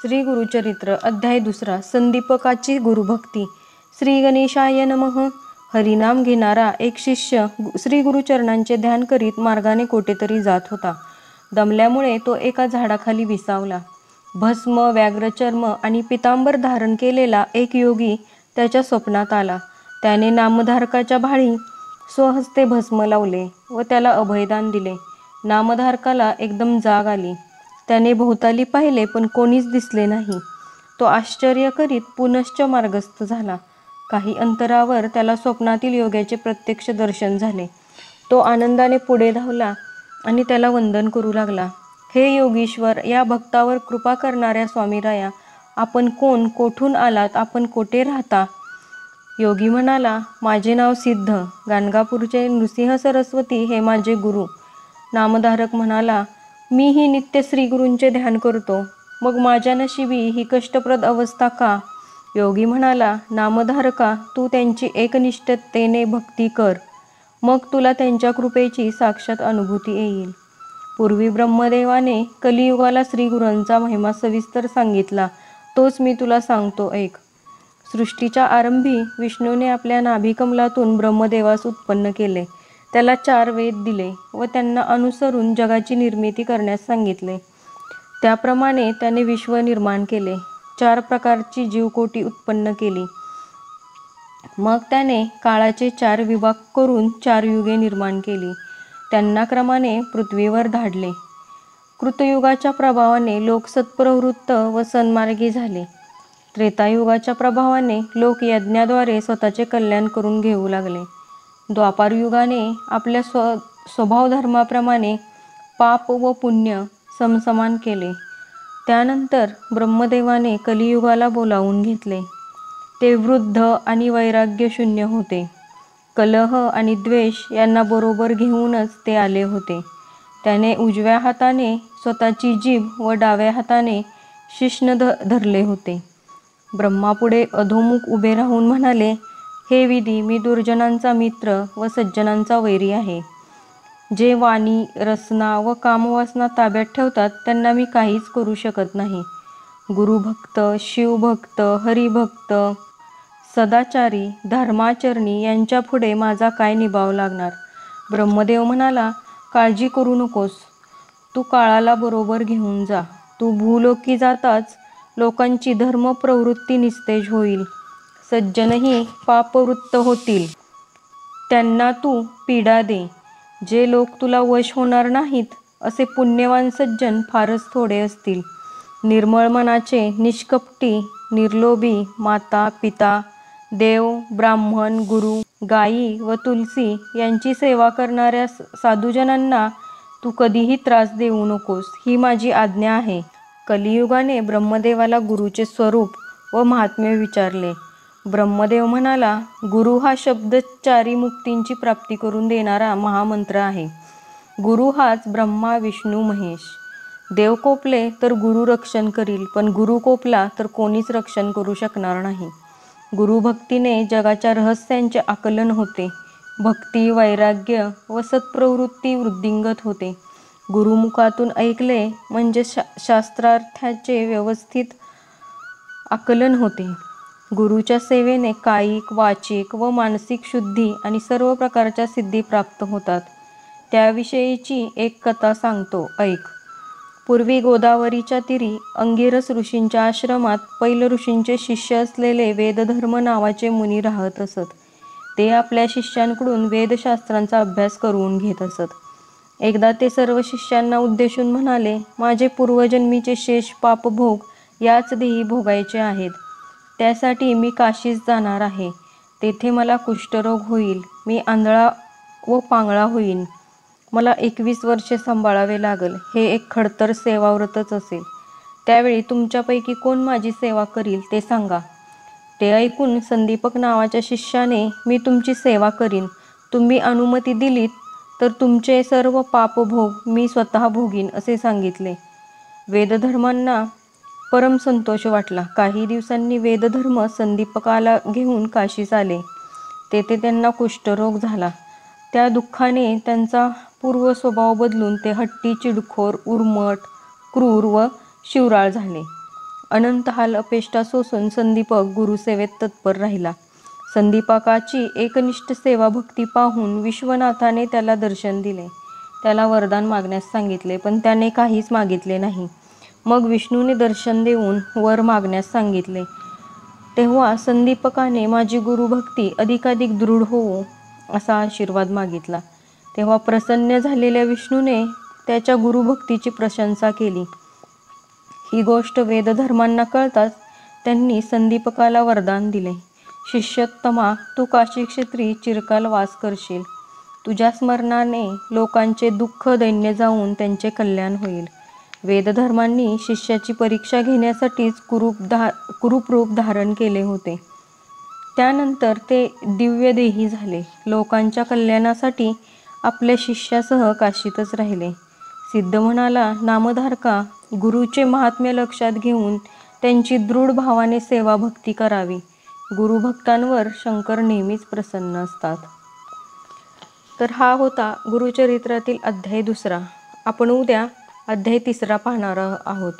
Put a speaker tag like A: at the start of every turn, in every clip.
A: श्री गुरुचरित्र अध्याय 2 संदीपकाची गुरुभक्ती। श्री गणेशाय नमः। हरिनाम घेणारा एक शिष्य श्री गुरुचरणांचे ध्यान करीत मार्गाने कोठेतरी जात होता। दमल्यामुळे तो एका झाडाखाली विसावला। भस्म, व्याघ्रचर्म आणि पितांबर धारण केलेला एक योगी त्याच्या स्वप्नात आला। त्याने नामधारकाच्या भाळी स्वहस्ते भस्म लावले व त्याला अभयदान दिले। नामधारकाला एकदम जाग आली। त्याने भोवताली पाहिले पण कोणीच दिसले नाही। तो आश्चर्य करीत पुनश्च मार्गस्थ झाला। काही अंतरावर त्याला स्वप्नातील योग्याचे प्रत्यक्ष दर्शन झाले। तो आनंदाने पुढे धावला आणि त्याला वंदन करू लागला। हे योगीश्वर, या भक्तावर कृपा करणाऱ्या स्वामीराया, आपण कोण, कोठून आलात, आपण कोठे राहता? योगी म्हणाला, माझे नाव सिद्ध, गाणगापूरचे नृसिंह सरस्वती हे माझे गुरु। नामधारक म्हणाला, मीही नित्य श्रीगुरूंचे ध्यान करतो, मग माझ्या नशिबी ही कष्टप्रद अवस्था का? योगी म्हणाला, नामधारका, तू त्यांची एकनिष्ठतेने भक्ती कर, मग तुला त्यांच्या कृपेची साक्षात अनुभूती येईल। पूर्वी ब्रह्मदेवाने कलियुगाला श्रीगुरूंचा महिमा सविस्तर सांगितला, तोच मी तुला सांगतो ऐक। सृष्टीच्या आरंभी विष्णूने आपल्या नाभिकमलातून ब्रह्मदेवास उत्पन्न केले। त्याला 4 वेद दिले व त्यांना अनुसरून जगाची निर्मिती करण्यास सांगितले। त्याप्रमाणे त्याने विश्व निर्माण केले। 4 प्रकारची जीवकोटी उत्पन्न केली। मग त्याने काळाचे 4 विभाग करून 4 युगे निर्माण केली। त्यांना क्रमाने पृथ्वीवर धाडले। कृतयुगाच्या प्रभावाने लोक सत्प्रवृत्त व सन्मार्गी झाले। त्रेतायुगाच्या प्रभावाने लोक यज्ञाद्वारे स्वतःचे कल्याण करून घेऊ लागले। द्वापार युगाने आपल्या स्वभावधर्माप्रमाणे पाप व पुण्य समसमान केले। त्यानंतर ब्रह्मदेवाने कलियुगाला बोलावून घेतले। ते वृद्ध आणि वैराग्यशून्य होते। कलह आणि द्वेष यांना बरोबर घेऊनच ते आले होते। त्याने उजव्या हाताने स्वतःची जीभ व डाव्या हाताने शिश्न धरले होते। ब्रह्मापुढे अधोमुख उभे राहून म्हणाले, हे विधी, मी दुर्जनांचा मित्र व सज्जनांचा वैरी आहे। जे वाणी, रसना व कामवासना ताब्यात ठेवतात त्यांना मी काहीच करू शकत नाही। गुरुभक्त, शिवभक्त, हरिभक्त, सदाचारी, धर्माचरणी यांच्या पुढे माझा काय निभाव लागणार? ब्रह्मदेव म्हणाला, काळजी करू नकोस, तू काळाला बरोबर घेऊन जा। तू भूलोकी जाताच लोकांची धर्म प्रवृत्ती निस्तेज होईल, सज्जनही पापवृत्त होतील, त्यांना तू पीडा दे। जे लोक तुला वश होणार नाहीत असे पुण्यवान सज्जन फारच थोडे असतील। निर्मळ मनाचे, निष्कपटी, निर्लोभी, माता, पिता, देव, ब्राह्मण, गुरु, गायी व तुलसी यांची सेवा करणाऱ्या साधुजनांना तू कधीही त्रास देऊ नकोस, ही माझी आज्ञा आहे। कलियुगाने ब्रह्मदेवाला गुरुचे स्वरूप व महात्म्य विचारले। ब्रह्मदेव म्हणाला, गुरु हा शब्द 4 मुक्तींची प्राप्ती करून देणारा महामंत्र आहे। गुरु हाच ब्रह्मा, विष्णू, महेश। देव कोपले तर गुरु रक्षण करील, पण गुरु कोपला तर कोणीच रक्षण करू शकणार नाही। गुरुभक्तीने जगाच्या रहस्यांचे आकलन होते। भक्ती, वैराग्य व सत्प्रवृत्ती वृद्धिंगत होते। गुरुमुखातून ऐकले म्हणजे शास्त्रार्थाचे व्यवस्थित आकलन होते। गुरुच्या सेवेने कायिक, वाचिक व मानसिक शुद्धी आणि सर्व प्रकारच्या सिद्धी प्राप्त होतात। त्याविषयीची एक कथा सांगतो ऐक। पूर्वी गोदावरीच्या तीरी अंगिरस ऋषींच्या आश्रमात पैल ऋषींचे शिष्य असलेले वेदधर्म नावाचे मुनी राहत असत। ते आपल्या शिष्यांकडून वेदशास्त्रांचा अभ्यास करून घेत असत। एकदा ते सर्व शिष्यांना उद्देशून म्हणाले, माझे पूर्वजन्मीचे शेष पापभोग याच देही भोगायचे आहेत। त्यासाठी मी काशीस जाणार आहे। तेथे मला कुष्ठरोग होईल, मी आंधळा व पांगळा होईन, मला 21 वर्षे सांभाळावे लागेल, हे एक खडतर सेवाव्रतच असेल। त्यावेळी तुमच्यापैकी कोण माझी सेवा करील ते सांगा। ते ऐकून संदीपक नावाच्या शिष्याने, मी तुमची सेवा करीन, तुम्ही अनुमती दिलीत तर तुमचे सर्व पापभोग मी स्वतः भोगीन, असे सांगितले। वेदधर्मांना परम संतोष वाटला। काही दिवसांनी वेदधर्म संदीपकाला घेऊन काशीस आले। तेथे त्यांना कुष्ठरोग झाला। त्या दुःखाने त्यांचा पूर्व स्वभाव बदलून ते हट्टी, चिडखोर, उर्मट, क्रूर व शिवराळ झाले। अनंत हाल अपेष्टा सोसून संदीपक गुरुसेवेत तत्पर राहिला. संदीपकाची एकनिष्ठ सेवा भक्ती पाहून विश्वनाथाने त्याला दर्शन दिले. त्याला वरदान मागण्यास सांगितले, पण त्याने काहीच मागितले नाही. मग विष्णूने दर्शन देऊन वर मागण्यास सांगितले. तेव्हा संदीपकाने माझी गुरुभक्ती अधिकाधिक दृढ होवो असा आशीर्वाद मागितला. तेव्हा प्रसन्न झालेल्या विष्णूने त्याच्या गुरुभक्तीची प्रशंसा केली. ही गोष्ट वेदधर्मांना कळताच त्यांनी संदीपकाला वरदान दिले. शिष्योत्तमा, तू काशी क्षेत्री चिरकाल वास करशील. तुझ्या स्मरणाने लोकांचे दुःख दैन्य जाऊन त्यांचे कल्याण होईल. वेदधर्मांनी शिष्याची परीक्षा घेण्यासाठीच कुरूप रूप धारण केले होते. त्यानंतर ते दिव्यदेही झाले. लोकांच्या कल्याणासाठी आपल्या शिष्यासह काशीतच राहिले. सिद्ध म्हणाला, नामधारका, गुरुचे महात्म्य लक्षात घेऊन त्यांची दृढ भावाने सेवा भक्ती करावी. गुरुभक्तांवर शंकर नेहमीच प्रसन्न असतात. तर हा होता गुरुचरित्रातील अध्याय 2. आपण उद्या अध्याय 3 पाहणार आहोत.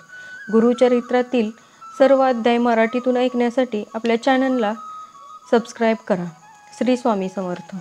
A: गुरुचरित्रातील सर्व अध्याय मराठीतून ऐकण्यासाठी आपल्या चॅनलला सबस्क्राईब करा. श्री स्वामी समर्थ.